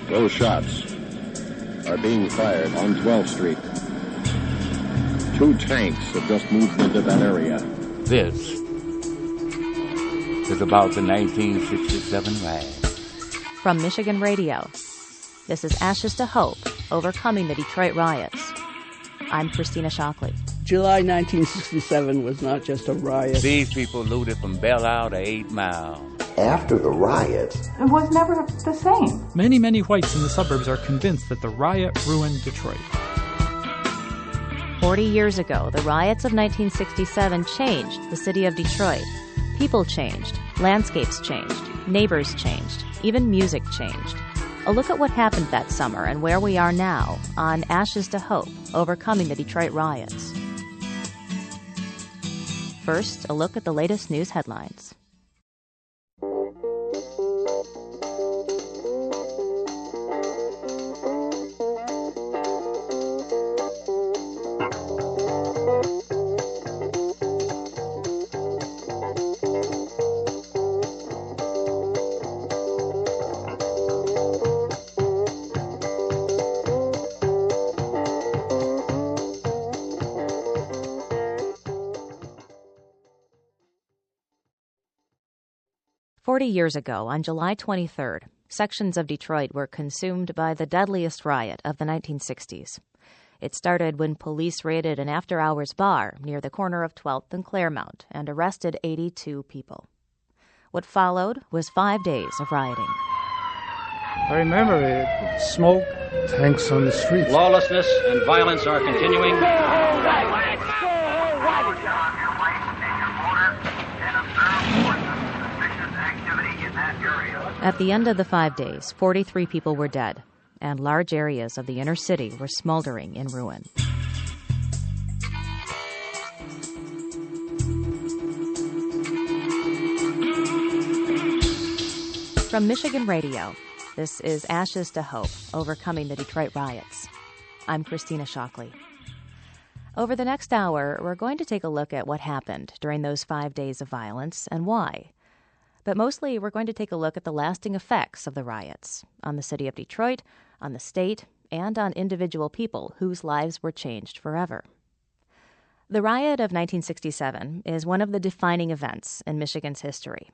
Those shots are being fired on 12th Street. 2 tanks have just moved into that area. This is about the 1967 riot. From Michigan Radio, this is Ashes to Hope, Overcoming the Detroit Riots. I'm Christina Shockley. July 1967 was not just a riot. These people looted from Belle Isle to 8 Mile. After the riots, it was never the same. Many whites in the suburbs are convinced that the riot ruined Detroit. 40 years ago, the riots of 1967 changed the city of Detroit. People changed, landscapes changed, neighbors changed, even music changed. A look at what happened that summer and where we are now on Ashes to Hope, Overcoming the Detroit Riots. First, a look at the latest news headlines. "40 years ago, on July 23rd, sections of Detroit were consumed by the deadliest riot of the 1960s. It started when police raided an after-hours bar near the corner of 12th and Claremont and arrested 82 people. What followed was 5 days of rioting. I remember it. Smoke, tanks on the streets. Lawlessness and violence are continuing. At the end of the 5 days, 43 people were dead, and large areas of the inner city were smoldering in ruin. From Michigan Radio, this is Ashes to Hope, Overcoming the Detroit Riots. I'm Christina Shockley. Over the next hour, we're going to take a look at what happened during those 5 days of violence and why. But mostly, we're going to take a look at the lasting effects of the riots on the city of Detroit, on the state, and on individual people whose lives were changed forever. The riot of 1967 is one of the defining events in Michigan's history.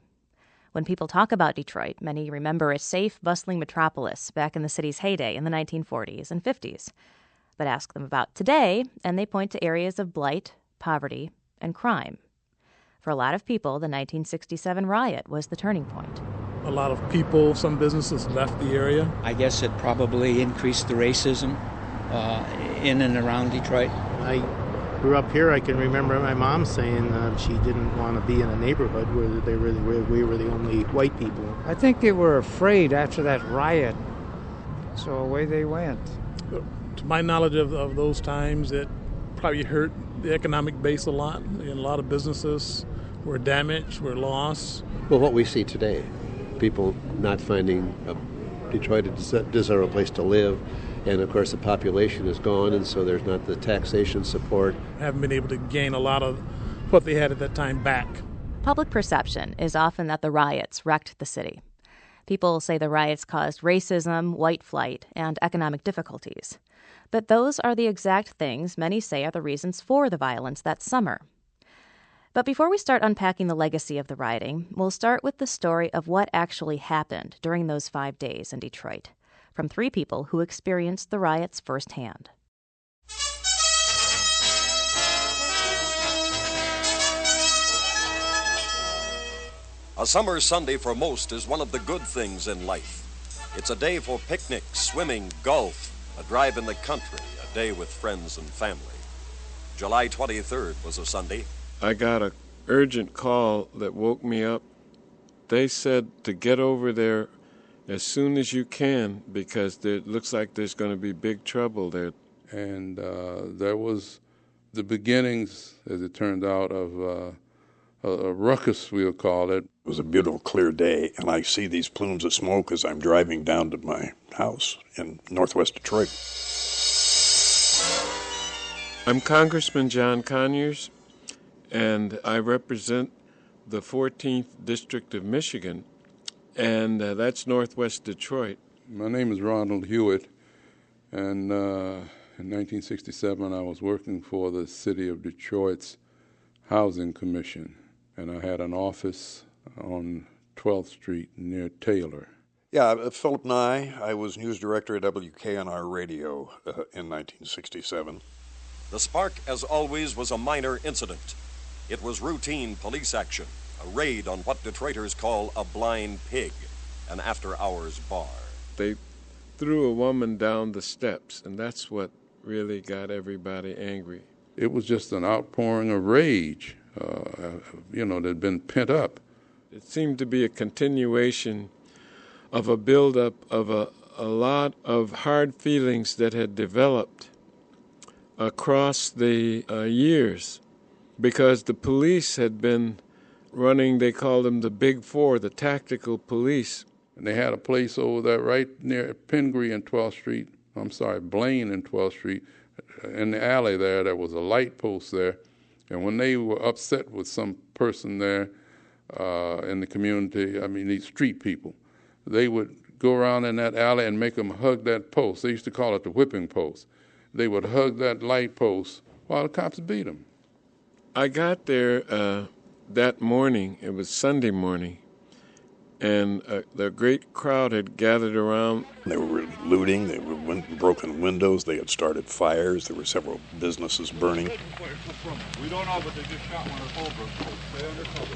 When people talk about Detroit, many remember a safe, bustling metropolis back in the city's heyday in the 1940s and 50s. But ask them about today, and they point to areas of blight, poverty, and crime. For a lot of people, the 1967 riot was the turning point. A lot of people, some businesses left the area. I guess it probably increased the racism in and around Detroit. I grew up here. I can remember my mom saying she didn't want to be in a neighborhood where we were the only white people. I think they were afraid after that riot, so away they went. To my knowledge of those times, it probably hurt the economic base a lot, and a lot of businesses were damaged, were lost. Well, what we see today, people not finding Detroit a desirable place to live, and of course the population is gone, and so there's not the taxation support. Haven't been able to gain a lot of what they had at that time back. Public perception is often that the riots wrecked the city. People say the riots caused racism, white flight, and economic difficulties. But those are the exact things many say are the reasons for the violence that summer. But before we start unpacking the legacy of the rioting, we'll start with the story of what actually happened during those 5 days in Detroit, from 3 people who experienced the riots firsthand. A summer Sunday for most is one of the good things in life. It's a day for picnics, swimming, golf, a drive in the country, a day with friends and family. July 23rd was a Sunday. I got an urgent call that woke me up. They said to get over there as soon as you can because it looks like there's going to be big trouble there. And that was the beginnings, as it turned out, of a ruckus, we'll call it. It was a beautiful, clear day, and I see these plumes of smoke as I'm driving down to my house in northwest Detroit. I'm Congressman John Conyers, and I represent the 14th District of Michigan, and that's northwest Detroit. My name is Ronald Hewitt, and in 1967 I was working for the City of Detroit's Housing Commission, and I had an office on 12th Street near Taylor. Yeah, Philip Nye. I was news director at WKNR Radio in 1967. The spark, as always, was a minor incident. It was routine police action, a raid on what Detroiters call a blind pig, an after-hours bar. They threw a woman down the steps, and that's what really got everybody angry. It was just an outpouring of rage, that had been pent up. It seemed to be a continuation of a buildup of a lot of hard feelings that had developed across the years, because the police had been running, they called them the Big Four, the tactical police. And they had a place over there right near Pingree and 12th Street, Blaine and 12th Street, in the alley there was a light post there. And when they were upset with some person there in the community, these street people, they would go around in that alley and make them hug that post. They used to call it the whipping post. They would hug that light post while the cops beat them. I got there that morning, it was Sunday morning, and the great crowd had gathered around. They were looting, they went and broken windows, they had started fires, there were several businesses burning. We don't know, but they just shot one at Holbrook, so stay under cover.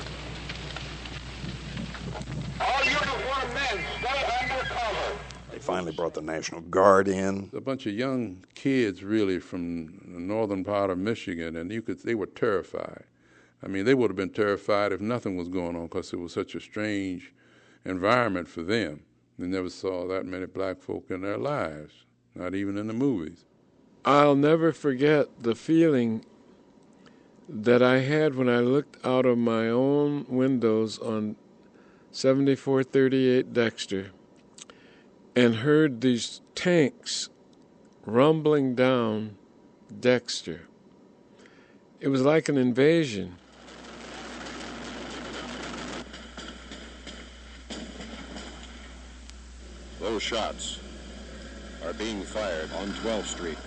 All uniformed men, stay under cover. They finally brought the National Guard in. A bunch of young kids really from the northern part of Michigan, and they were terrified. They would have been terrified if nothing was going on, because it was such a strange environment for them. They never saw that many black folk in their lives, not even in the movies. I'll never forget the feeling that I had when I looked out of my own windows on 7438 Dexter and heard these tanks rumbling down Dexter. It was like an invasion. Those shots are being fired on 12th Street.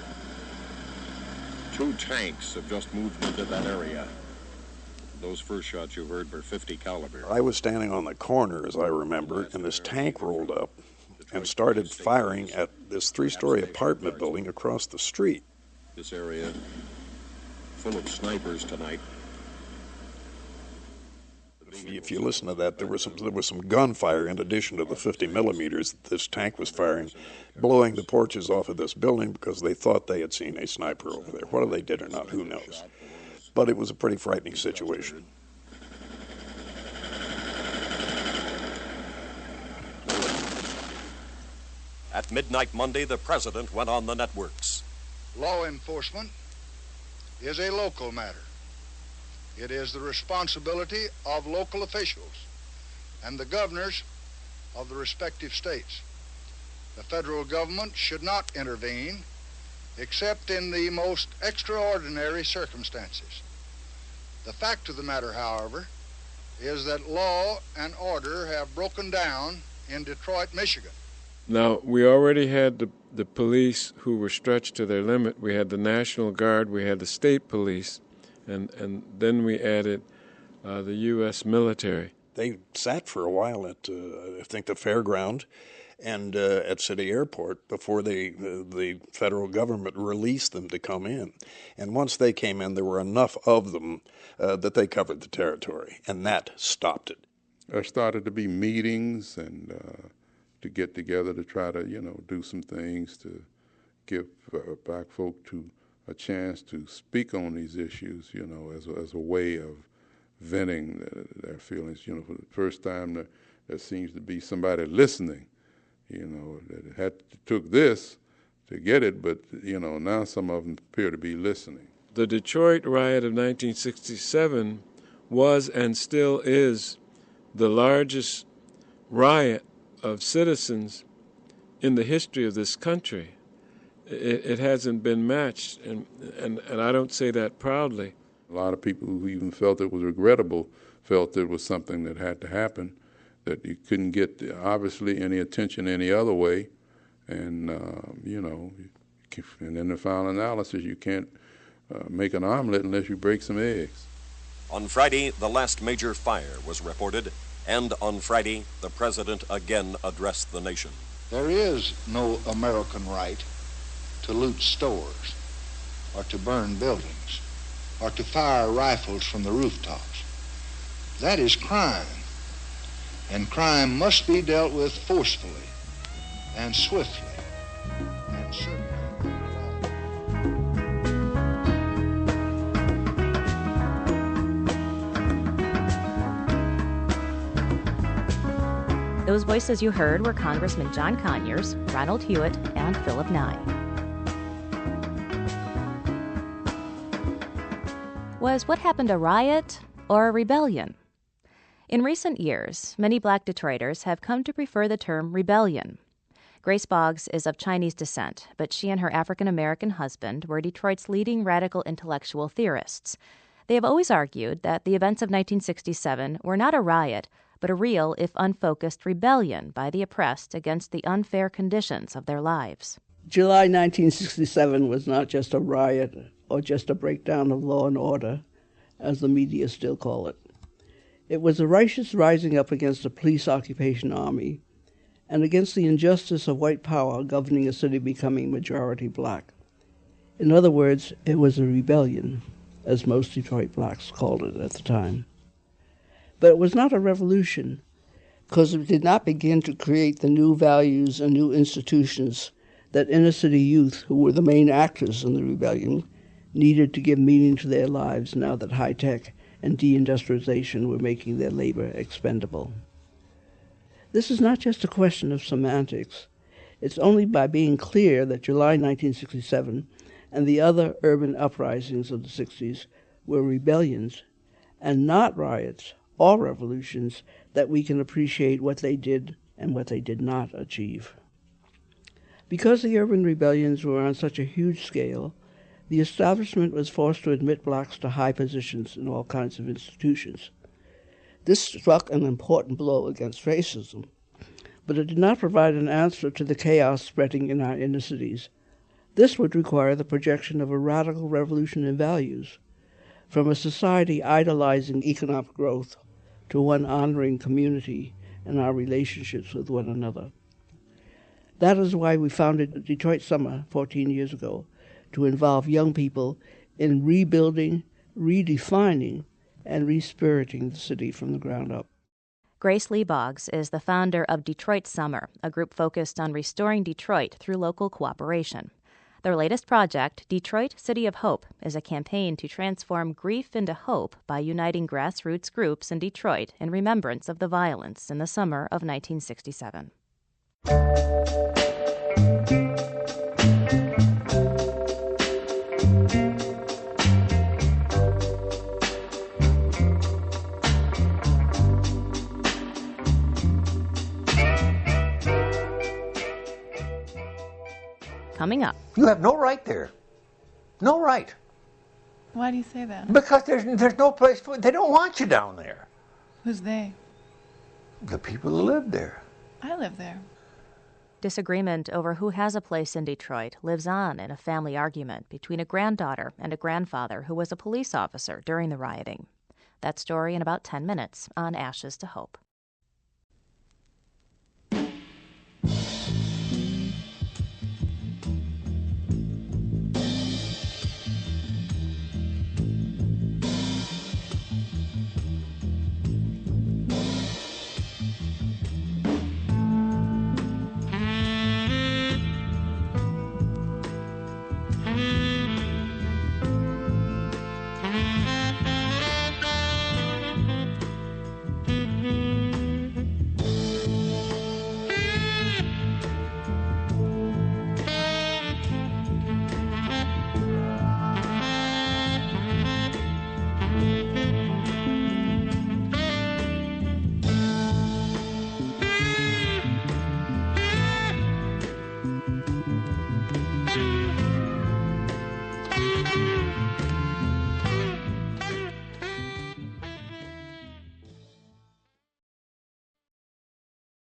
2 tanks have just moved into that area. Those first shots you heard were 50 caliber. I was standing on the corner, as I remember, and this tank rolled up and started firing at this 3-story apartment building across the street. This area full of snipers tonight. If you listen to that, there was some gunfire in addition to the 50 millimeters that this tank was firing, blowing the porches off of this building because they thought they had seen a sniper over there. Whether they did or not, who knows? But it was a pretty frightening situation. At midnight Monday, the president went on the networks. Law enforcement is a local matter. It is the responsibility of local officials and the governors of the respective states. The federal government should not intervene except in the most extraordinary circumstances. The fact of the matter, however, is that law and order have broken down in Detroit, Michigan. Now, we already had the police who were stretched to their limit. We had the National Guard, we had the state police, and then we added the U.S. military. They sat for a while at, I think, the fairground and at City Airport before the federal government released them to come in. And once they came in, there were enough of them that they covered the territory, and that stopped it. There started to be meetings and to get together to try to, do some things to give black folk a chance to speak on these issues, as a way of venting their feelings. For the first time, there seems to be somebody listening. It took this to get it, but, now some of them appear to be listening. The Detroit Riot of 1967 was and still is the largest riot of citizens in the history of this country. It hasn't been matched, and I don't say that proudly. A lot of people who even felt it was regrettable felt it was something that had to happen, that you couldn't get, obviously, any attention any other way. And, and in the final analysis, you can't make an omelet unless you break some eggs. On Friday, the last major fire was reported, and on Friday, the president again addressed the nation. There is no American right to loot stores, or to burn buildings, or to fire rifles from the rooftops. That is crime, and crime must be dealt with forcefully and swiftly and certainly. Those voices you heard were Congressman John Conyers, Ronald Hewitt, and Philip Nye. Was what happened a riot or a rebellion? In recent years, many black Detroiters have come to prefer the term rebellion. Grace Boggs is of Chinese descent, but she and her African-American husband were Detroit's leading radical intellectual theorists. They have always argued that the events of 1967 were not a riot, but a real, if unfocused, rebellion by the oppressed against the unfair conditions of their lives. July 1967 was not just a riot or just a breakdown of law and order, as the media still call it. It was a righteous rising up against the police occupation army and against the injustice of white power governing a city becoming majority black. In other words, it was a rebellion, as most Detroit blacks called it at the time. But it was not a revolution, because it did not begin to create the new values and new institutions that inner-city youth, who were the main actors in the rebellion, needed to give meaning to their lives now that high-tech and deindustrialization were making their labor expendable. This is not just a question of semantics. It's only by being clear that July 1967 and the other urban uprisings of the 60s were rebellions and not riots or revolutions that we can appreciate what they did and what they did not achieve. Because the urban rebellions were on such a huge scale, the establishment was forced to admit blacks to high positions in all kinds of institutions. This struck an important blow against racism, but it did not provide an answer to the chaos spreading in our inner cities. This would require the projection of a radical revolution in values, from a society idolizing economic growth to one honoring community and our relationships with one another. That is why we founded Detroit Summer 14 years ago, to involve young people in rebuilding, redefining, and respiriting the city from the ground up. Grace Lee Boggs is the founder of Detroit Summer, a group focused on restoring Detroit through local cooperation. Their latest project, Detroit City of Hope, is a campaign to transform grief into hope by uniting grassroots groups in Detroit in remembrance of the violence in the summer of 1967. Coming up. You have no right there. No right. Why do you say that? Because there's no place for it. They don't want you down there. Who's they? The people who live there. I live there. Disagreement over who has a place in Detroit lives on in a family argument between a granddaughter and a grandfather who was a police officer during the rioting. That story in about 10 minutes on Ashes to Hope.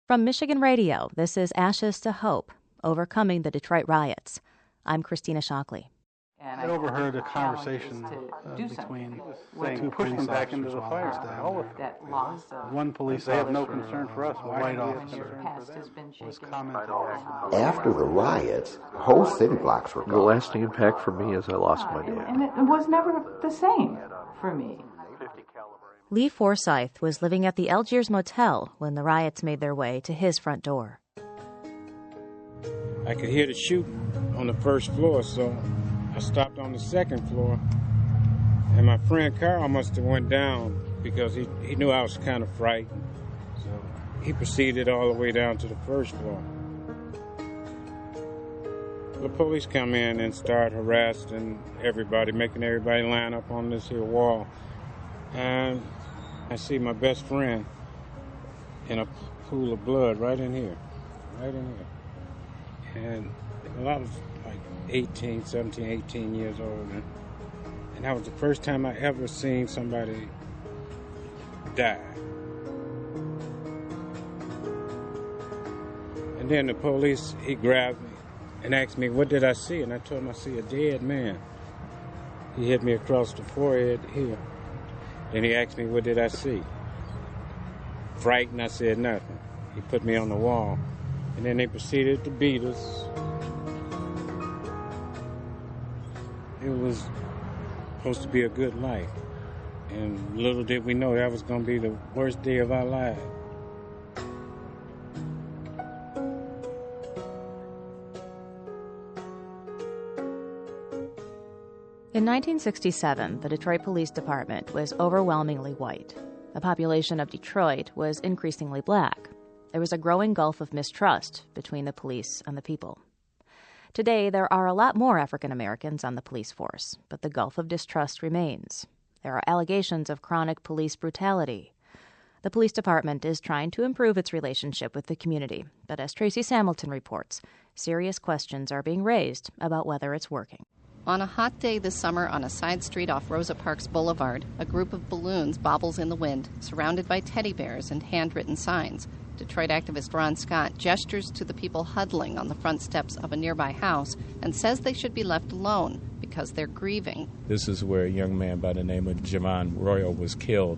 From Michigan Radio, this is Ashes to Hope. Overcoming the Detroit Riots. I'm Christina Shockley. I overheard a conversation between two push them back into the fire. One police officer, they have no concern for us. a white officer, was commenting. After the riots, whole city blocks were gone. The lasting impact for me is I lost my dad. And it was never the same for me. Lee Forsyth was living at the Algiers Motel when the riots made their way to his front door. I could hear the shooting on the first floor, so I stopped on the second floor. And my friend Carl must have went down because he knew I was kind of frightened. So he proceeded all the way down to the first floor. The police come in and start harassing everybody, making everybody line up on this here wall. And I see my best friend in a pool of blood right in here. And I was like 17, 18 years old. And that was the first time I ever seen somebody die. And then the police, he grabbed me and asked me, what did I see? And I told him I see a dead man. He hit me across the forehead here. Then he asked me, what did I see? Frightened, I said nothing. He put me on the wall. And then they proceeded to beat us. It was supposed to be a good life. And little did we know that was going to be the worst day of our lives. In 1967, the Detroit Police Department was overwhelmingly white. The population of Detroit was increasingly black. There was a growing gulf of mistrust between the police and the people. Today, there are a lot more African Americans on the police force, but the gulf of distrust remains. There are allegations of chronic police brutality. The police department is trying to improve its relationship with the community, but as Tracy Samilton reports, serious questions are being raised about whether it's working. On a hot day this summer on a side street off Rosa Parks Boulevard, a group of balloons bobbles in the wind, surrounded by teddy bears and handwritten signs. Detroit activist Ron Scott gestures to the people huddling on the front steps of a nearby house and says they should be left alone because they're grieving. This is where a young man by the name of Javon Royal was killed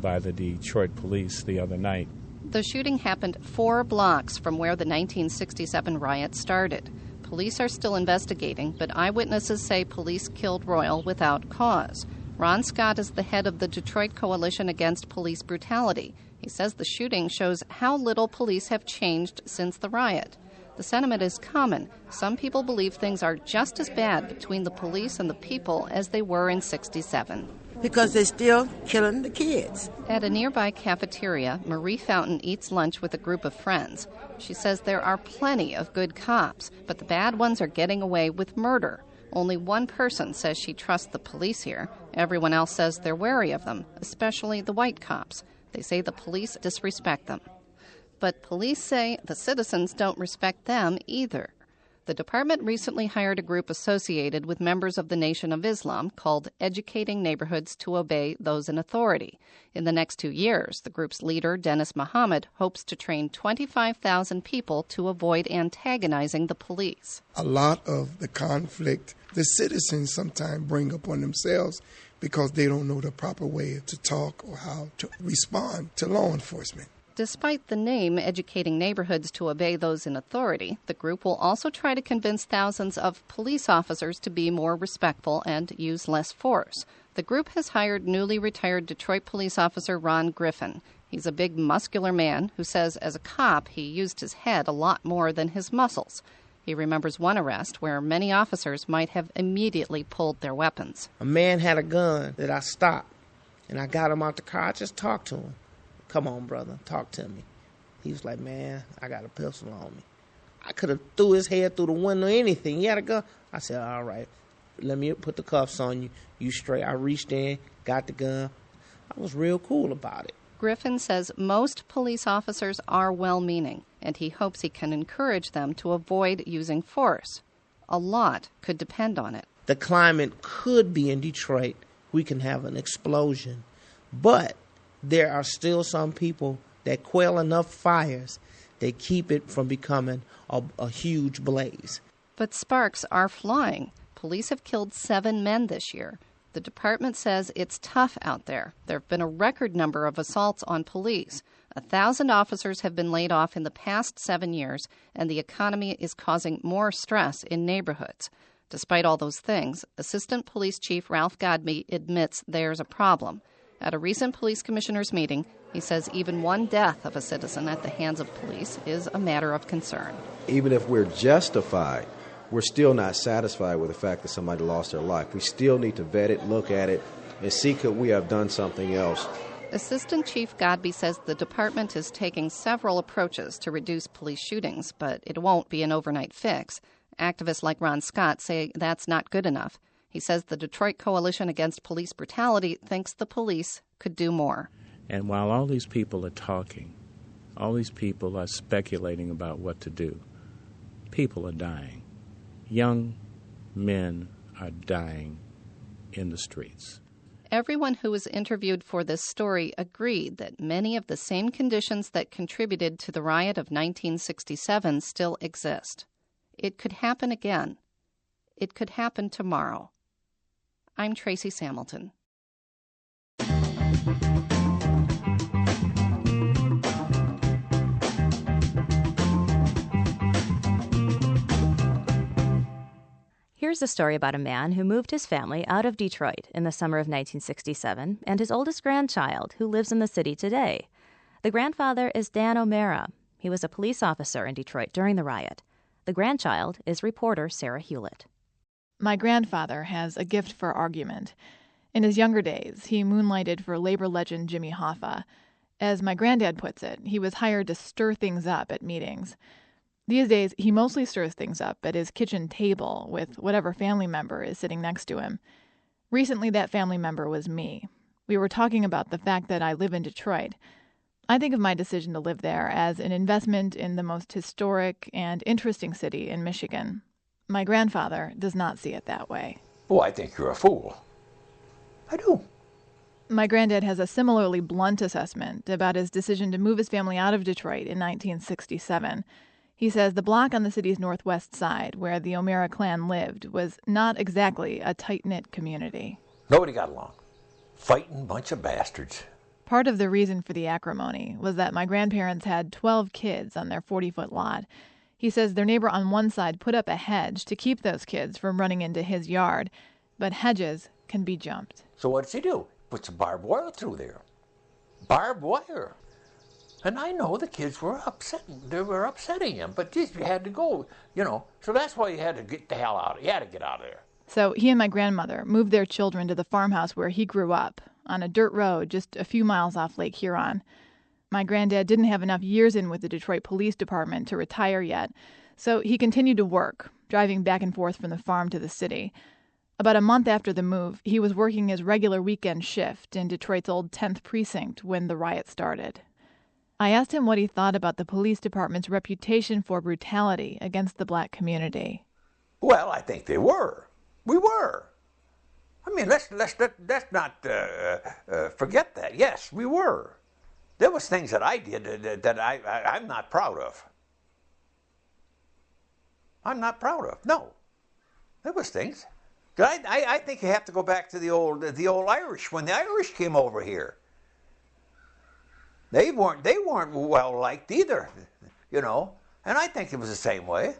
by the Detroit police the other night. The shooting happened 4 blocks from where the 1967 riot started. Police are still investigating, but eyewitnesses say police killed Royal without cause. Ron Scott is the head of the Detroit Coalition Against Police Brutality. He says the shooting shows how little police have changed since the riot. The sentiment is common. Some people believe things are just as bad between the police and the people as they were in '67. Because they're still killing the kids. At a nearby cafeteria, Marie Fountain eats lunch with a group of friends. She says there are plenty of good cops, but the bad ones are getting away with murder. Only one person says she trusts the police here. Everyone else says they're wary of them, especially the white cops. They say the police disrespect them. But police say the citizens don't respect them either. The department recently hired a group associated with members of the Nation of Islam called Educating Neighborhoods to Obey Those in Authority. In the next 2 years, the group's leader, Dennis Muhammad, hopes to train 25,000 people to avoid antagonizing the police. A lot of the conflict the citizens sometimes bring upon themselves because they don't know the proper way to talk or how to respond to law enforcement. Despite the name Educating Neighborhoods to Obey Those in Authority, the group will also try to convince thousands of police officers to be more respectful and use less force. The group has hired newly retired Detroit police officer Ron Griffin. He's a big, muscular man who says as a cop he used his head a lot more than his muscles. He remembers one arrest where many officers might have immediately pulled their weapons. A man had a gun that I stopped, and I got him out the car. I just talked to him. Come on, brother, talk to me. He was like, man, I got a pistol on me. I could have threw his head through the window or anything. He had a gun. I said, all right, let me put the cuffs on you. You straight. I reached in, got the gun. I was real cool about it. Griffin says most police officers are well-meaning, and he hopes he can encourage them to avoid using force. A lot could depend on it. The climate could be in Detroit. We can have an explosion. But there are still some people that quell enough fires They keep it from becoming a huge blaze. But sparks are flying. Police have killed 7 men this year. The department says it's tough out there. There have been a record number of assaults on police. 1,000 officers have been laid off in the past 7 years, and the economy is causing more stress in neighborhoods. Despite all those things, Assistant Police Chief Ralph Godbey admits there's a problem. At a recent police commissioners meeting, he says even one death of a citizen at the hands of police is a matter of concern. Even if we're justified, we're still not satisfied with the fact that somebody lost their life. We still need to vet it, look at it, and see could we have done something else. Assistant Chief Godbey says the department is taking several approaches to reduce police shootings, but it won't be an overnight fix. Activists like Ron Scott say that's not good enough. He says the Detroit Coalition Against Police Brutality thinks the police could do more. And while all these people are talking, all these people are speculating about what to do, people are dying. Young men are dying in the streets. Everyone who was interviewed for this story agreed that many of the same conditions that contributed to the riot of 1967 still exist. It could happen again. It could happen tomorrow. I'm Tracy Samilton. Here's a story about a man who moved his family out of Detroit in the summer of 1967 and his oldest grandchild, who lives in the city today. The grandfather is Dan O'Mara. He was a police officer in Detroit during the riot. The grandchild is reporter Sarah Hewlett. My grandfather has a gift for argument. In his younger days, he moonlighted for labor legend Jimmy Hoffa. As my granddad puts it, he was hired to stir things up at meetings. These days, he mostly stirs things up at his kitchen table with whatever family member is sitting next to him. Recently, that family member was me. We were talking about the fact that I live in Detroit. I think of my decision to live there as an investment in the most historic and interesting city in Michigan. My grandfather does not see it that way. Oh, I think you're a fool. I do. My granddad has a similarly blunt assessment about his decision to move his family out of Detroit in 1967. He says the block on the city's northwest side, where the O'Mara clan lived, was not exactly a tight-knit community. Nobody got along. Fighting bunch of bastards. Part of the reason for the acrimony was that my grandparents had 12 kids on their 40-foot lot. He says their neighbor on one side put up a hedge to keep those kids from running into his yard, but hedges can be jumped. So what does he do? Puts some barbed wire through there. Barbed wire. And I know the kids were upsetting him, but geez, you had to go, So that's why you had to get the hell out. You had to get out of there. So he and my grandmother moved their children to the farmhouse where he grew up, on a dirt road just a few miles off Lake Huron. My granddad didn't have enough years in with the Detroit Police Department to retire yet, so he continued to work, driving back and forth from the farm to the city. About a month after the move, he was working his regular weekend shift in Detroit's old 10th precinct when the riot started. I asked him what he thought about the police department's reputation for brutality against the black community. Well, I think they were. We were. I mean, let's not forget that. Yes, we were. There was things that I did that I'm not proud of. I'm not proud of. No, there was things. I think you have to go back to the old Irish when the Irish came over here. They weren't well liked either, and I think it was the same way.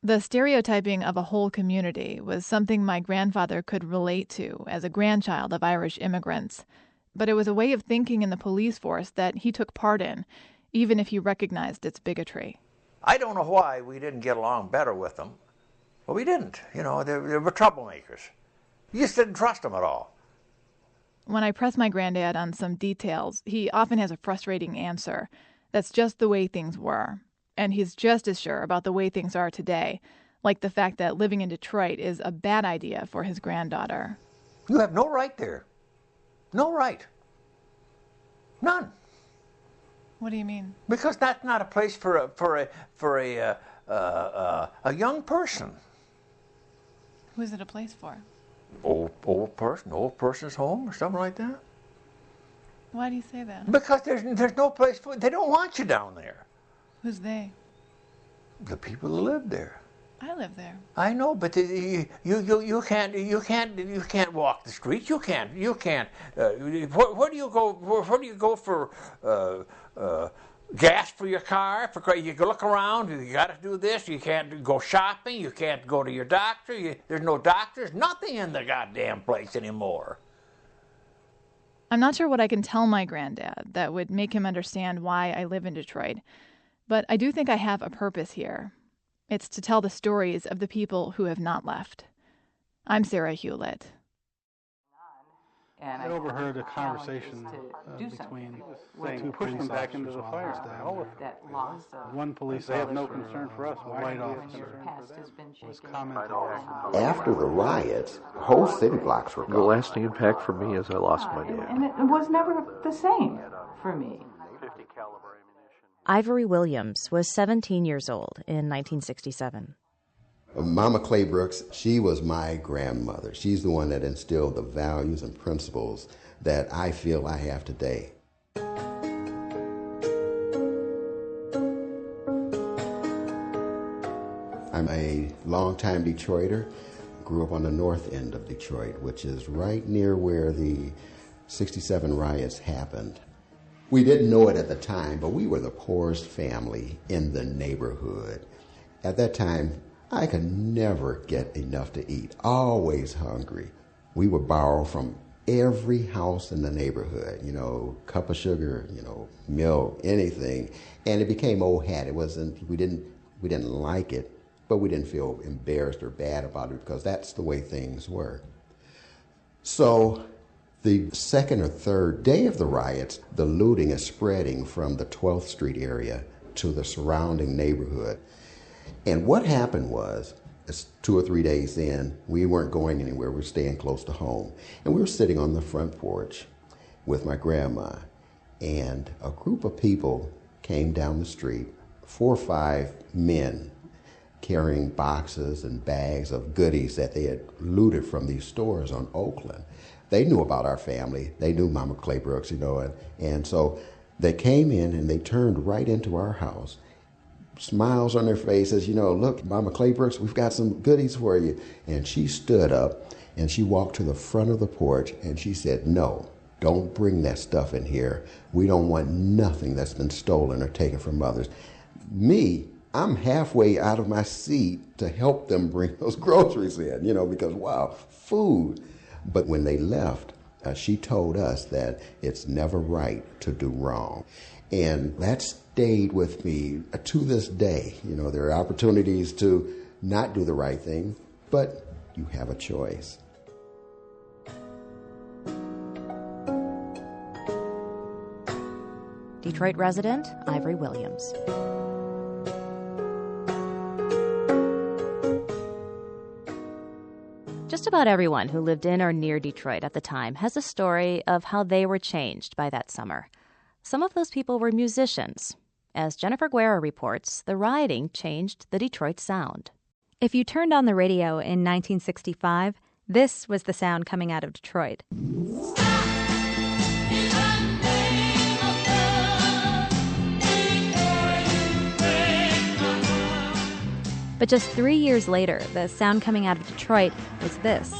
The stereotyping of a whole community was something my grandfather could relate to as a grandchild of Irish immigrants. But it was a way of thinking in the police force that he took part in, even if he recognized its bigotry. I don't know why we didn't get along better with them. Well, we didn't. They were troublemakers. You just didn't trust them at all. When I press my granddad on some details, he often has a frustrating answer. That's just the way things were. And he's just as sure about the way things are today, like the fact that living in Detroit is a bad idea for his granddaughter. You have no right there. No right. None. What do you mean? Because that's not a place for a young person. Who is it a place for? Old person's home or something like that. Why do you say that? Because there's no place for it. They don't want you down there. Who's they? The people who live there. I live there. I know, but you can't walk the streets. You can't. Where do you go? Where do you go for gas for your car? You can look around. You got to do this. You can't go shopping. You can't go to your doctor. There's no doctors. Nothing in the goddamn place anymore. I'm not sure what I can tell my granddad that would make him understand why I live in Detroit, but I do think I have a purpose here. It's to tell the stories of the people who have not left. I'm Sarah Hewlett. And I overheard a conversation between two push them back into the fire station. That loss of One police officer, they have no concern for us. White officer was commenting. After the riots, whole city blocks were gone. The lasting impact for me is I lost my dad. and it was never the same for me. Ivory Williams was 17 years old in 1967. Mama Clay Brooks, she was my grandmother. She's the one that instilled the values and principles that I feel I have today. I'm a longtime Detroiter. Grew up on the north end of Detroit, which is right near where the 67 riots happened. We didn't know it at the time, but we were the poorest family in the neighborhood. At that time, I could never get enough to eat, always hungry. We would borrow from every house in the neighborhood, cup of sugar, milk, anything. And it became old hat. It wasn't, we didn't like it, but we didn't feel embarrassed or bad about it because that's the way things were. So the second or third day of the riots, the looting is spreading from the 12th Street area to the surrounding neighborhood. And what happened was, 2 or 3 days in, we weren't going anywhere. We were staying close to home. And we were sitting on the front porch with my grandma. And a group of people came down the street, 4 or 5 men carrying boxes and bags of goodies that they had looted from these stores on Oakland. They knew about our family. They knew Mama Clay Brooks, and so they came in and they turned right into our house. Smiles on their faces, look, Mama Clay Brooks, we've got some goodies for you. And she stood up and she walked to the front of the porch and she said, no, don't bring that stuff in here. We don't want nothing that's been stolen or taken from others. Me, I'm halfway out of my seat to help them bring those groceries in, because wow, food. But when they left, she told us that it's never right to do wrong. And that stayed with me to this day. There are opportunities to not do the right thing, but you have a choice. Detroit resident Ivory Williams. Just about everyone who lived in or near Detroit at the time has a story of how they were changed by that summer. Some of those people were musicians. As Jennifer Guerra reports, the rioting changed the Detroit sound. If you turned on the radio in 1965, this was the sound coming out of Detroit. But just 3 years later, the sound coming out of Detroit was this.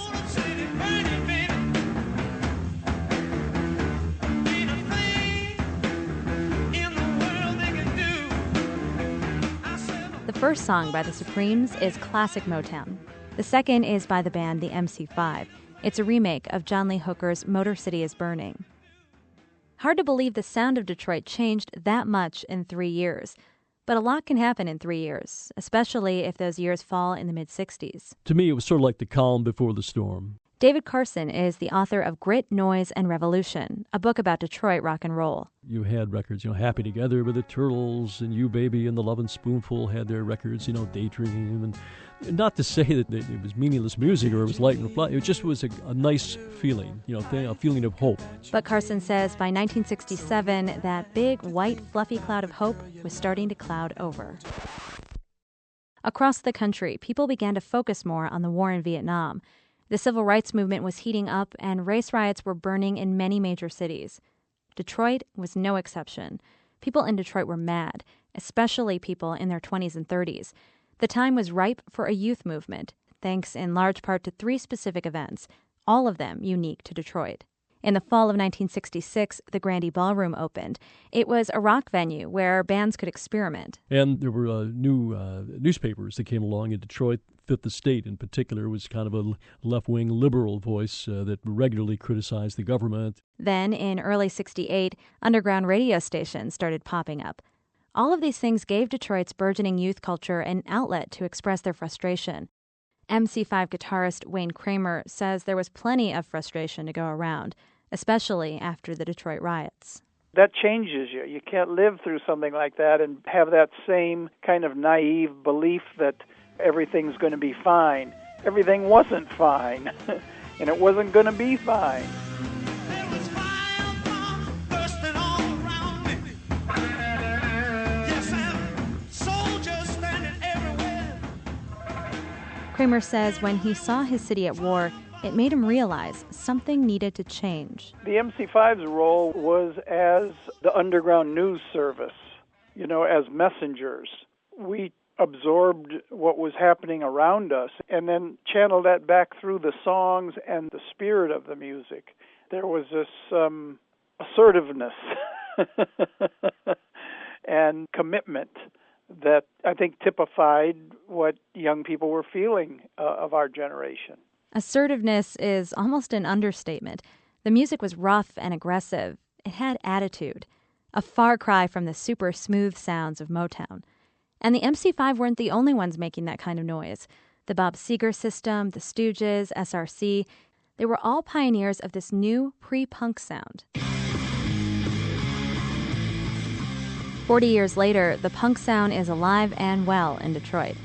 The first song by the Supremes is classic Motown. The second is by the band the MC5. It's a remake of John Lee Hooker's Motor City is Burning. Hard to believe the sound of Detroit changed that much in 3 years. But a lot can happen in 3 years, especially if those years fall in the mid-'60s. To me, it was sort of like the calm before the storm. David Carson is the author of Grit, Noise, and Revolution, a book about Detroit rock and roll. You had records, Happy Together with the Turtles, and You Baby and the Lovin' Spoonful had their records, Daydream. And not to say that it was meaningless music or it was light and flat. It just was a nice feeling, a feeling of hope. But Carson says by 1967, that big, white, fluffy cloud of hope was starting to cloud over. Across the country, people began to focus more on the war in Vietnam. The civil rights movement was heating up, and race riots were burning in many major cities. Detroit was no exception. People in Detroit were mad, especially people in their 20s and 30s. The time was ripe for a youth movement, thanks in large part to 3 specific events, all of them unique to Detroit. In the fall of 1966, the Grandy Ballroom opened. It was a rock venue where bands could experiment. And there were new newspapers that came along in Detroit. Fifth Estate, in particular, was kind of a left-wing liberal voice that regularly criticized the government. Then, in early '68, underground radio stations started popping up. All of these things gave Detroit's burgeoning youth culture an outlet to express their frustration. MC5 guitarist Wayne Kramer says there was plenty of frustration to go around, especially after the Detroit riots. That changes you. You can't live through something like that and have that same kind of naive belief that everything's going to be fine. Everything wasn't fine, and it wasn't going to be fine. Kramer says when he saw his city at war, it made him realize something needed to change. The MC5's role was as the underground news service, as messengers. We absorbed what was happening around us and then channeled that back through the songs and the spirit of the music. There was this assertiveness and commitment that I think typified what young people were feeling of our generation. Assertiveness is almost an understatement. The music was rough and aggressive. It had attitude, a far cry from the super smooth sounds of Motown. And the MC5 weren't the only ones making that kind of noise. The Bob Seger System, the Stooges, SRC, they were all pioneers of this new pre-punk sound. 40 years later, the punk sound is alive and well in Detroit.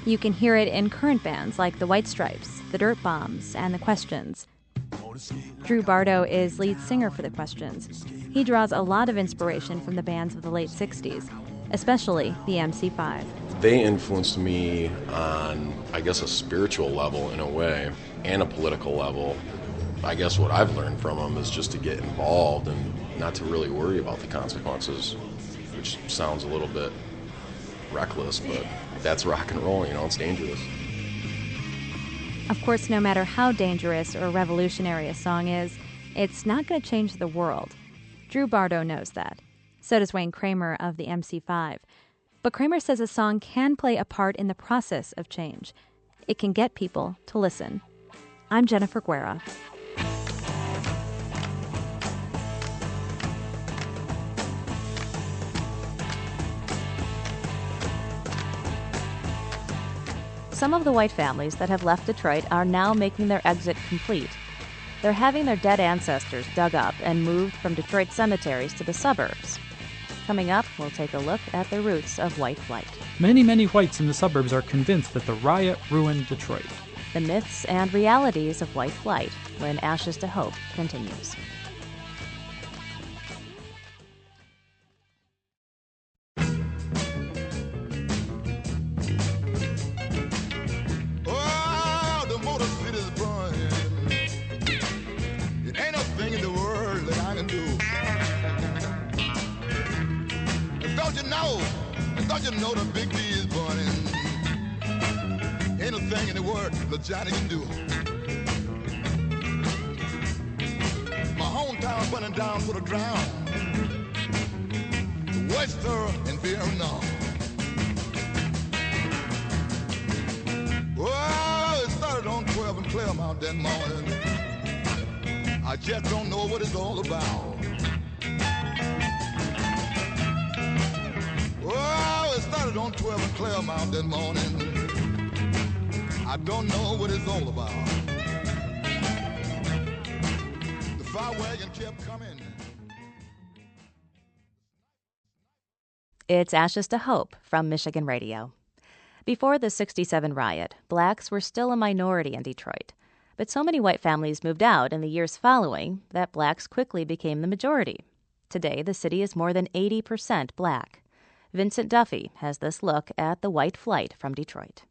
You can hear it in current bands like the White Stripes, the Dirt Bombs, and the Questions. Drew Bardo is lead singer for the Questions. He draws a lot of inspiration from the bands of the late 60s, especially the MC5. They influenced me on, I guess, a spiritual level in a way, and a political level. I guess what I've learned from them is just to get involved and not to really worry about the consequences, which sounds a little bit reckless, but that's rock and roll, it's dangerous. Of course, no matter how dangerous or revolutionary a song is, it's not going to change the world. Drew Bardo knows that. So does Wayne Kramer of the MC5. But Kramer says a song can play a part in the process of change. It can get people to listen. I'm Jennifer Guerra. Some of the white families that have left Detroit are now making their exit complete. They're having their dead ancestors dug up and moved from Detroit cemeteries to the suburbs. Coming up, we'll take a look at the roots of white flight. Many, many whites in the suburbs are convinced that the riot ruined Detroit. The myths and realities of white flight when Ashes to Hope continues. The big D is burning. Ain't a thing in the world that Johnny can do. My hometown burning down to the ground. Wester and Vietnam. Oh, it started on 12 and Claremont that morning. I just don't know what it's all about. Oh, it started on 12 and Claremont that morning. I don't know what it's all about. The fire wagon kept coming. It's Ashes to Hope from Michigan Radio. Before the '67 riot, blacks were still a minority in Detroit. But so many white families moved out in the years following that blacks quickly became the majority. Today, the city is more than 80% black. Vincent Duffy has this look at the white flight from Detroit.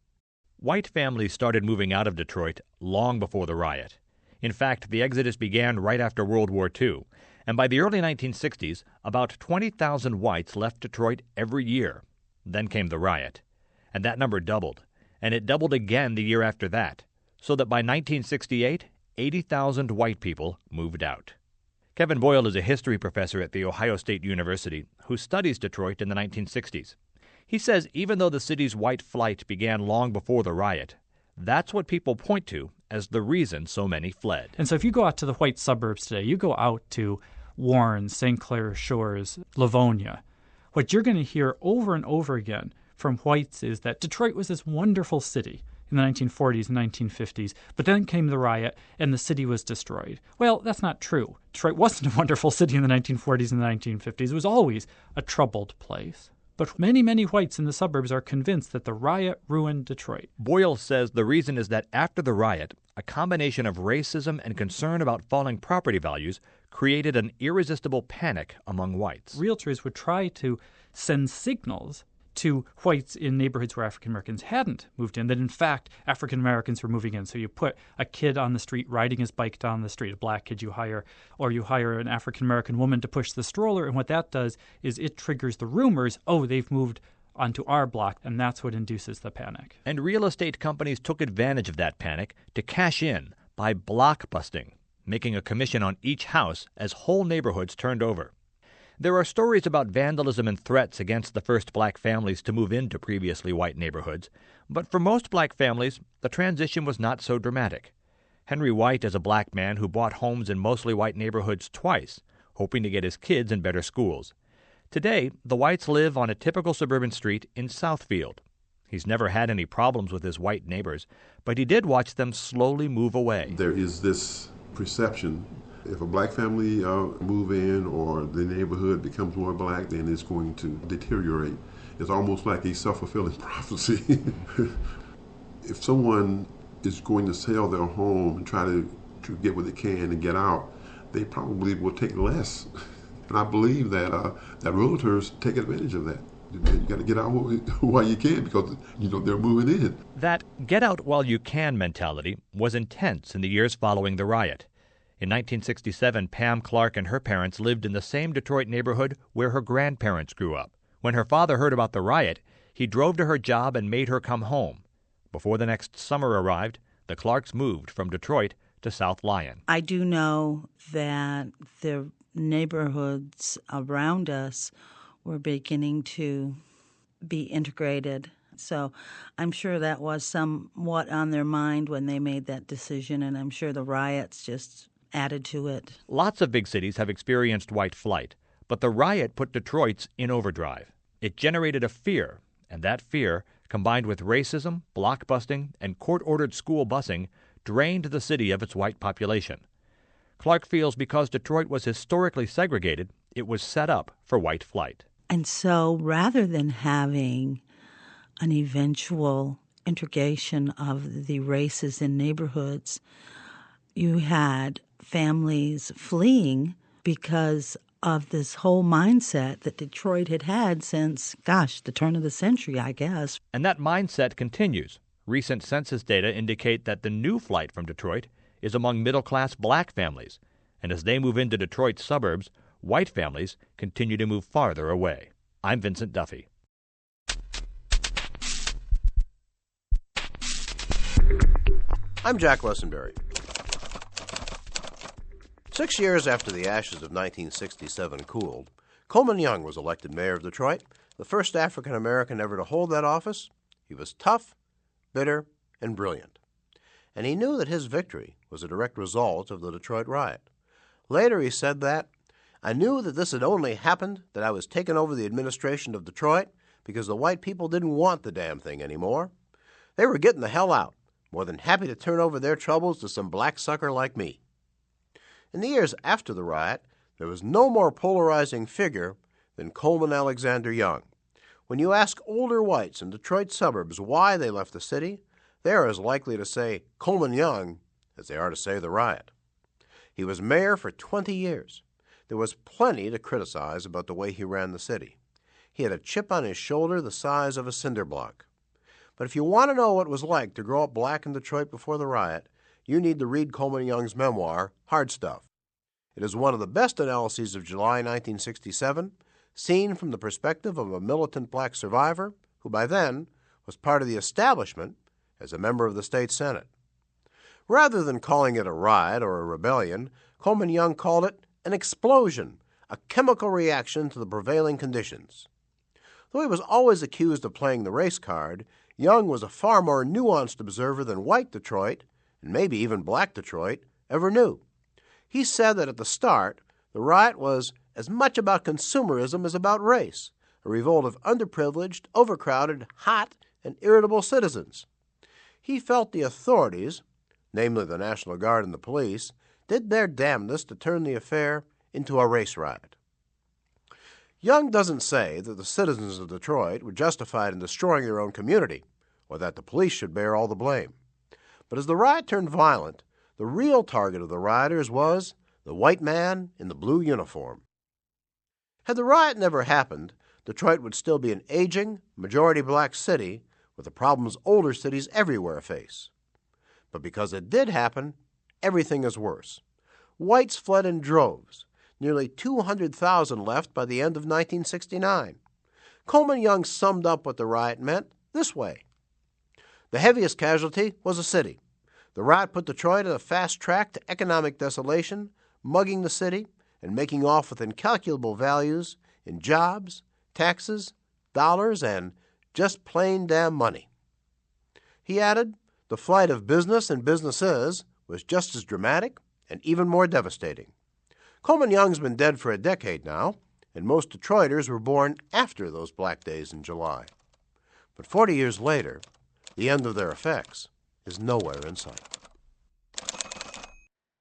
White families started moving out of Detroit long before the riot. In fact, the exodus began right after World War II, and by the early 1960s, about 20,000 whites left Detroit every year. Then came the riot, and that number doubled, and it doubled again the year after that, so that by 1968, 80,000 white people moved out. Kevin Boyle is a history professor at The Ohio State University who studies Detroit in the 1960s. He says even though the city's white flight began long before the riot, that's what people point to as the reason so many fled. And so if you go out to the white suburbs today, you go out to Warren, St. Clair Shores, Livonia, what you're going to hear over and over again from whites is that Detroit was this wonderful city in the 1940s and 1950s, but then came the riot and the city was destroyed. Well, that's not true. Detroit wasn't a wonderful city in the 1940s and the 1950s. It was always a troubled place. But many, many whites in the suburbs are convinced that the riot ruined Detroit. Boyle says the reason is that after the riot, a combination of racism and concern about falling property values created an irresistible panic among whites. Realtors would try to send signals to whites in neighborhoods where African Americans hadn't moved in, that in fact African Americans were moving in. So you put a kid on the street riding his bike down the street, a black kid you hire, or you hire an African American woman to push the stroller, and what that does is it triggers the rumors, oh, they've moved onto our block, and that's what induces the panic. And real estate companies took advantage of that panic to cash in by block busting, making a commission on each house as whole neighborhoods turned over. There are stories about vandalism and threats against the first black families to move into previously white neighborhoods, but for most black families, the transition was not so dramatic. Henry White is a black man who bought homes in mostly white neighborhoods twice, hoping to get his kids in better schools. Today, the Whites live on a typical suburban street in Southfield. He's never had any problems with his white neighbors, but he did watch them slowly move away. There is this perception, if a black family move in or the neighborhood becomes more black, then it's going to deteriorate. It's almost like a self-fulfilling prophecy. If someone is going to sell their home and try to get what they can and get out, they probably will take less. And I believe that realtors take advantage of that. You got to get out while you can because they're moving in. That get out while you can mentality was intense in the years following the riot. In 1967, Pam Clark and her parents lived in the same Detroit neighborhood where her grandparents grew up. When her father heard about the riot, he drove to her job and made her come home. Before the next summer arrived, the Clarks moved from Detroit to South Lyon. I do know that the neighborhoods around us were beginning to be integrated. So I'm sure that was somewhat on their mind when they made that decision, and I'm sure the riots just added to it. Lots of big cities have experienced white flight, but the riot put Detroit's in overdrive. It generated a fear, and that fear, combined with racism, blockbusting, and court-ordered school busing, drained the city of its white population. Clark feels because Detroit was historically segregated, it was set up for white flight. And so rather than having an eventual integration of the races in neighborhoods, you had families fleeing because of this whole mindset that Detroit had had since, the turn of the century, I guess. And that mindset continues. Recent census data indicate that the new flight from Detroit is among middle-class black families, and as they move into Detroit's suburbs, white families continue to move farther away. I'm Vincent Duffy. I'm Jack Lessenberry. 6 years after the ashes of 1967 cooled, Coleman Young was elected mayor of Detroit, the first African-American ever to hold that office. He was tough, bitter, and brilliant. And he knew that his victory was a direct result of the Detroit riot. Later he said that, "I knew that this had only happened, that I was taking over the administration of Detroit because the white people didn't want the damn thing anymore. They were getting the hell out, more than happy to turn over their troubles to some black sucker like me." In the years after the riot, there was no more polarizing figure than Coleman Alexander Young. When you ask older whites in Detroit suburbs why they left the city, they are as likely to say Coleman Young as they are to say the riot. He was mayor for 20 years. There was plenty to criticize about the way he ran the city. He had a chip on his shoulder the size of a cinder block. But if you want to know what it was like to grow up black in Detroit before the riot, you need to read Coleman Young's memoir, Hard Stuff. It is one of the best analyses of July 1967, seen from the perspective of a militant black survivor who by then was part of the establishment as a member of the state Senate. Rather than calling it a riot or a rebellion, Coleman Young called it an explosion, a chemical reaction to the prevailing conditions. Though he was always accused of playing the race card, Young was a far more nuanced observer than white Detroit, and maybe even black Detroit, ever knew. He said that at the start, the riot was as much about consumerism as about race, a revolt of underprivileged, overcrowded, hot, and irritable citizens. He felt the authorities, namely the National Guard and the police, did their damnedest to turn the affair into a race riot. Young doesn't say that the citizens of Detroit were justified in destroying their own community, or that the police should bear all the blame. But as the riot turned violent, the real target of the rioters was the white man in the blue uniform. Had the riot never happened, Detroit would still be an aging, majority-black city with the problems older cities everywhere face. But because it did happen, everything is worse. Whites fled in droves. Nearly 200,000 left by the end of 1969. Coleman Young summed up what the riot meant this way. The heaviest casualty was a city. The riot put Detroit on a fast track to economic desolation, mugging the city and making off with incalculable values in jobs, taxes, dollars, and just plain damn money. He added, the flight of business and businesses was just as dramatic and even more devastating. Coleman Young's been dead for a decade now, and most Detroiters were born after those black days in July. But 40 years later, the end of their effects is nowhere in sight.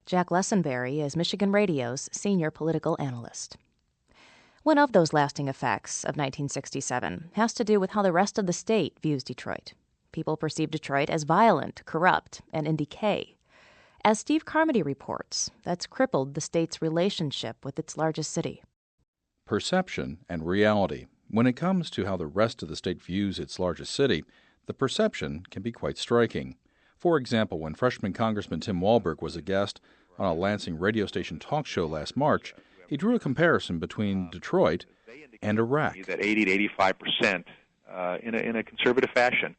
Jack Lessenberry is Michigan Radio's senior political analyst. One of those lasting effects of 1967 has to do with how the rest of the state views Detroit. People perceive Detroit as violent, corrupt, and in decay. As Steve Carmody reports, that's crippled the state's relationship with its largest city. Perception and reality. When it comes to how the rest of the state views its largest city, the perception can be quite striking. For example, when freshman Congressman Tim Walberg was a guest on a Lansing radio station talk show last March, he drew a comparison between Detroit and Iraq. That 80 to 85%, in a conservative fashion,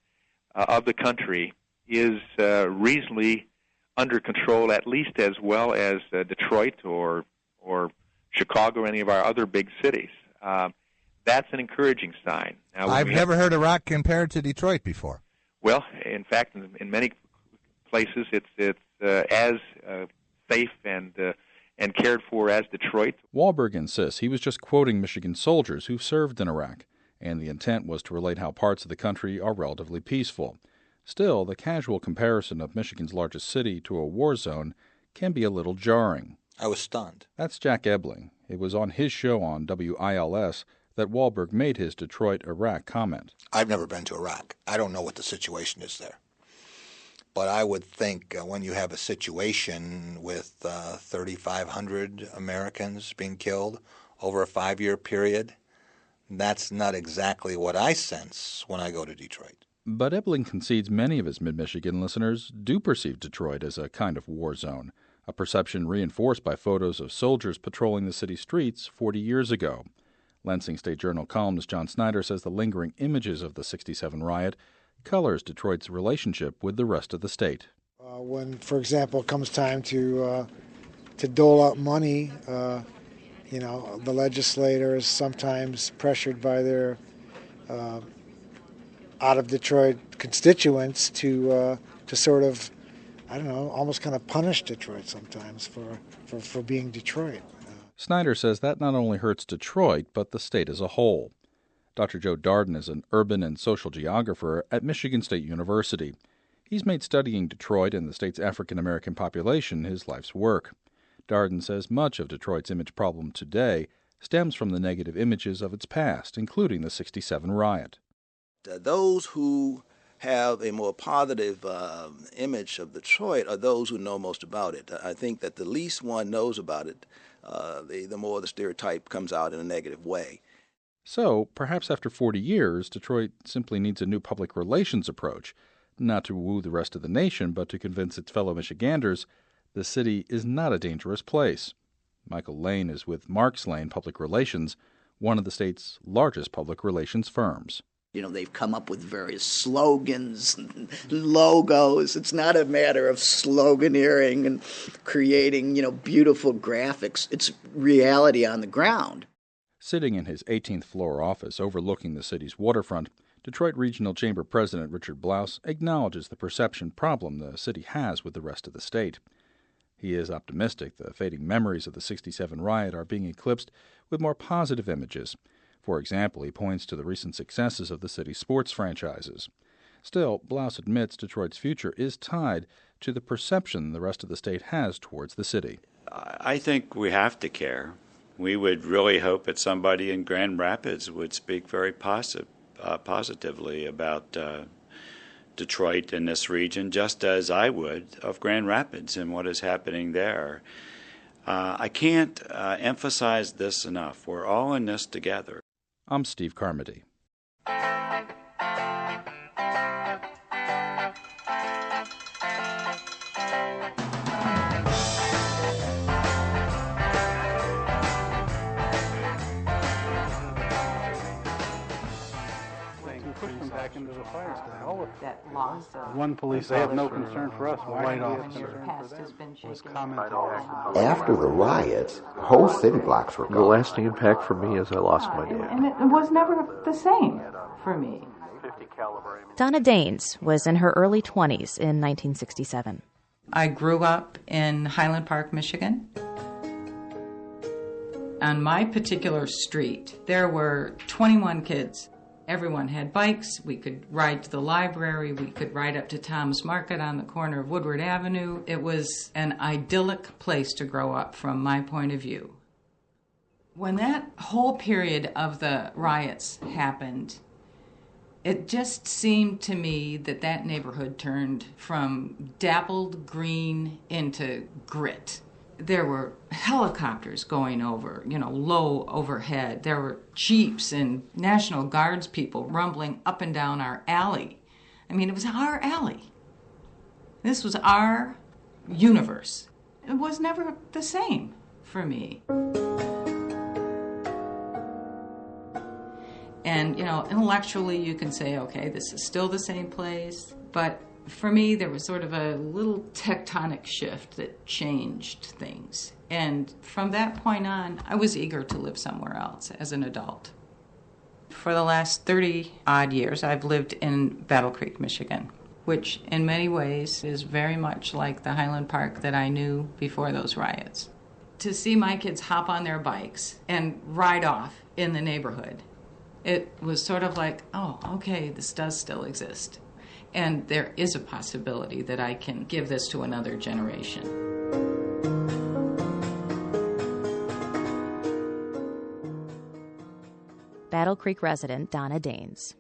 of the country is reasonably under control, at least as well as Detroit or Chicago or any of our other big cities. That's an encouraging sign. Now, I've never heard Iraq compared to Detroit before. Well, in fact, in many places, it's as safe and cared for as Detroit. Walberg insists he was just quoting Michigan soldiers who served in Iraq, and the intent was to relate how parts of the country are relatively peaceful. Still, the casual comparison of Michigan's largest city to a war zone can be a little jarring. I was stunned. That's Jack Ebling. It was on his show on WILS that Walberg made his Detroit-Iraq comment. I've never been to Iraq. I don't know what the situation is there. But I would think when you have a situation with 3,500 Americans being killed over a 5-year period, that's not exactly what I sense when I go to Detroit. But Ebling concedes many of his mid-Michigan listeners do perceive Detroit as a kind of war zone, a perception reinforced by photos of soldiers patrolling the city streets 40 years ago. Lansing State Journal columnist John Snyder says the lingering images of the '67 riot colors Detroit's relationship with the rest of the state. When, for example, it comes time to dole out money, the legislators, sometimes pressured by their out-of-Detroit constituents to sort of, almost kind of punish Detroit sometimes for being Detroit. Snyder says that not only hurts Detroit, but the state as a whole. Dr. Joe Darden is an urban and social geographer at Michigan State University. He's made studying Detroit and the state's African-American population his life's work. Darden says much of Detroit's image problem today stems from the negative images of its past, including the '67 riot. Those who have a more positive image of Detroit are those who know most about it. I think that the least one knows about it, the more the stereotype comes out in a negative way. So, perhaps after 40 years, Detroit simply needs a new public relations approach, not to woo the rest of the nation, but to convince its fellow Michiganders the city is not a dangerous place. Michael Lane is with Marks Lane Public Relations, one of the state's largest public relations firms. You know, they've come up with various slogans and logos. It's not a matter of sloganeering and creating, beautiful graphics. It's reality on the ground. Sitting in his 18th floor office overlooking the city's waterfront, Detroit Regional Chamber President Richard Blouse acknowledges the perception problem the city has with the rest of the state. He is optimistic the fading memories of the '67 riot are being eclipsed with more positive images. For example, he points to the recent successes of the city's sports franchises. Still, Blouse admits Detroit's future is tied to the perception the rest of the state has towards the city. I think we have to care. We would really hope that somebody in Grand Rapids would speak very positively about Detroit and this region, just as I would of Grand Rapids and what is happening there. I can't emphasize this enough. We're all in this together. I'm Steve Carmody. Into the fire station. That loss of One police, they have no concern for us. White officer was commenting. After the riots, whole city blocks were gone. The lasting impact for me is I lost my dad. And it was never the same for me. Donna Daines was in her early 20s in 1967. I grew up in Highland Park, Michigan. On my particular street, there were 21 kids. Everyone had bikes. We could ride to the library. We could ride up to Tom's Market on the corner of Woodward Avenue. It was an idyllic place to grow up from my point of view. When that whole period of the riots happened, it just seemed to me that that neighborhood turned from dappled green into grit. There were helicopters going over, low overhead. There were Jeeps and National Guards people rumbling up and down our alley. I mean, it was our alley. This was our universe. It was never the same for me. And, intellectually you can say, okay, this is still the same place, but for me, there was sort of a little tectonic shift that changed things. And from that point on, I was eager to live somewhere else as an adult. For the last 30-odd years, I've lived in Battle Creek, Michigan, which in many ways is very much like the Highland Park that I knew before those riots. To see my kids hop on their bikes and ride off in the neighborhood, it was sort of like, oh, okay, this does still exist. And there is a possibility that I can give this to another generation. Battle Creek resident Donna Daines.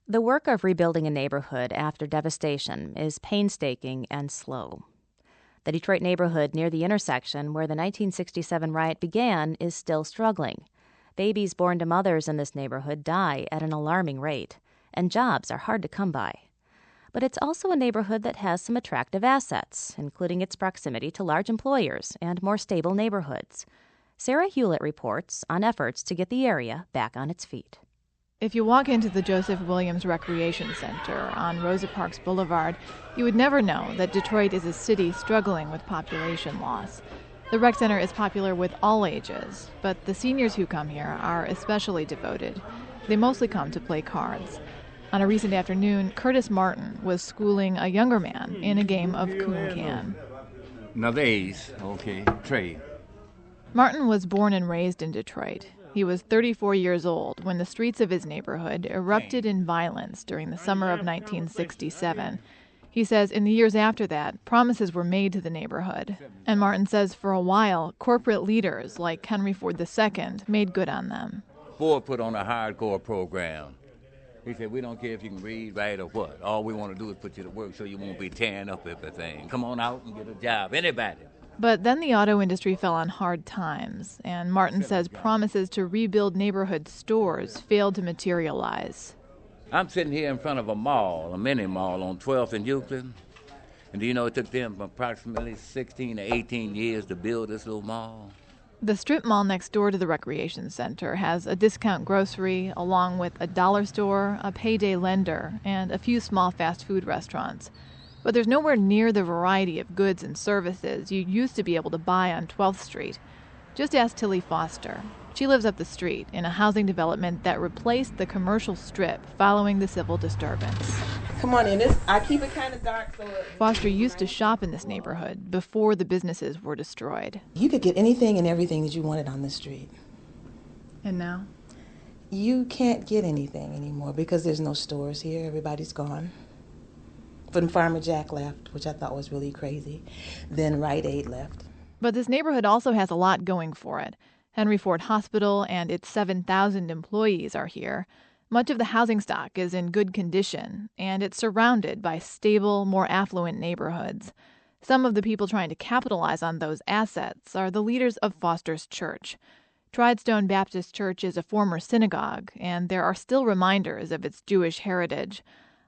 The work of rebuilding a neighborhood after devastation is painstaking and slow. The Detroit neighborhood near the intersection where the 1967 riot began is still struggling. Babies born to mothers in this neighborhood die at an alarming rate, and jobs are hard to come by. But it's also a neighborhood that has some attractive assets, including its proximity to large employers and more stable neighborhoods. Sarah Hewlett reports on efforts to get the area back on its feet. If you walk into the Joseph Williams Recreation Center on Rosa Parks Boulevard, you would never know that Detroit is a city struggling with population loss. The rec center is popular with all ages, but the seniors who come here are especially devoted. They mostly come to play cards. On a recent afternoon, Curtis Martin was schooling a younger man in a game of coon can. Now these, okay, trade. Martin was born and raised in Detroit. He was 34 years old when the streets of his neighborhood erupted in violence during the summer of 1967. He says in the years after that, promises were made to the neighborhood. And Martin says for a while, corporate leaders like Henry Ford II made good on them. Ford put on a hardcore program. He said, we don't care if you can read, write, or what. All we want to do is put you to work so you won't be tearing up everything. Come on out and get a job, anybody. But then the auto industry fell on hard times, and Martin says promises to rebuild neighborhood stores failed to materialize. I'm sitting here in front of a mall, a mini mall on 12th and Euclid. And do you know it took them approximately 16 to 18 years to build this little mall? The strip mall next door to the recreation center has a discount grocery, along with a dollar store, a payday lender, and a few small fast food restaurants. But there's nowhere near the variety of goods and services you used to be able to buy on 12th Street. Just ask Tilly Foster. She lives up the street in a housing development that replaced the commercial strip following the civil disturbance. Come on in. I keep it kind of dark. Foster used to shop in this neighborhood before the businesses were destroyed. You could get anything and everything that you wanted on the street. And now? You can't get anything anymore because there's no stores here. Everybody's gone. When Farmer Jack left, which I thought was really crazy, then Rite Aid left. But this neighborhood also has a lot going for it. Henry Ford Hospital and its 7,000 employees are here. Much of the housing stock is in good condition, and it's surrounded by stable, more affluent neighborhoods. Some of the people trying to capitalize on those assets are the leaders of Foster's church. Tridestone Baptist Church is a former synagogue, and there are still reminders of its Jewish heritage.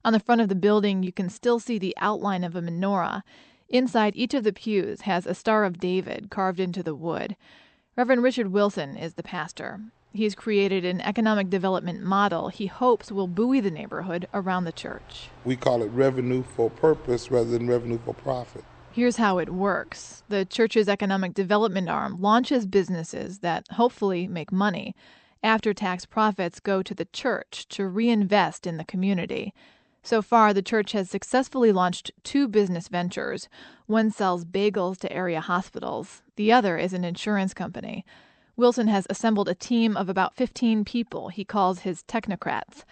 On the front of the building, you can still see the outline of a menorah. Inside each of the pews has a Star of David carved into the wood. Reverend Richard Wilson is the pastor. He's created an economic development model he hopes will buoy the neighborhood around the church. We call it revenue for purpose rather than revenue for profit. Here's how it works. The church's economic development arm launches businesses that hopefully make money. After-tax profits go to the church to reinvest in the community. So far, the church has successfully launched 2 business ventures. One sells bagels to area hospitals. The other is an insurance company. Wilson has assembled a team of about 15 people he calls his technocrats.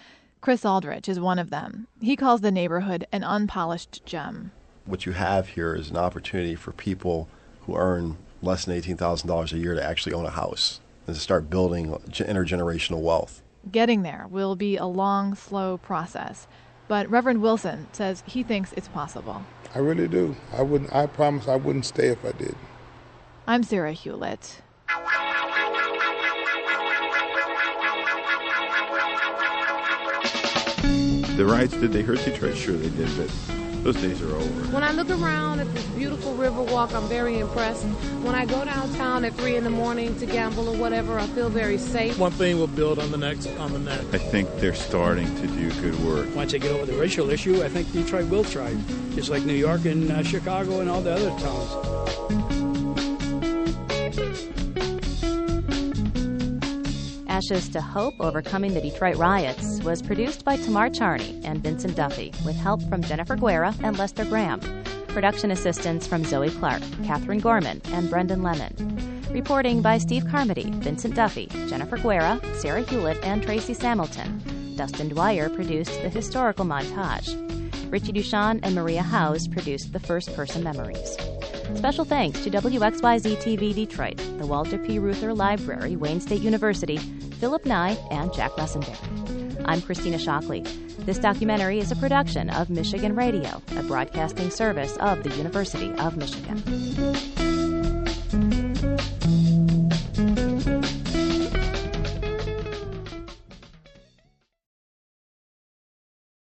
Chris Aldrich is one of them. He calls the neighborhood an unpolished gem. What you have here is an opportunity for people who earn less than $18,000 a year to actually own a house and to start building intergenerational wealth. Getting there will be a long, slow process. But Reverend Wilson says he thinks it's possible. I really do. I promise I wouldn't stay if I did. I'm Sarah Hewlett. The riots, did they hurt Detroit? Sure they did, but those days are over. When I look around at this beautiful river walk, I'm very impressed. When I go downtown at 3 a.m. to gamble or whatever, I feel very safe. One thing will build on the next. I think they're starting to do good work. Once they get over the racial issue, I think Detroit will thrive, just like New York and Chicago and all the other towns. Ashes to Hope, Overcoming the Detroit Riots was produced by Tamar Charney and Vincent Duffy, with help from Jennifer Guerra and Lester Graham. Production assistance from Zoe Clark, Catherine Gorman, and Brendan Lemon. Reporting by Steve Carmody, Vincent Duffy, Jennifer Guerra, Sarah Hewlett, and Tracy Samilton. Dustin Dwyer produced the historical montage. Richie Duchamp and Maria Howes produced the first-person memories. Special thanks to WXYZ-TV Detroit, the Walter P. Reuther Library, Wayne State University, Philip Nye, and Jack Russenberry. I'm Christina Shockley. This documentary is a production of Michigan Radio, a broadcasting service of the University of Michigan.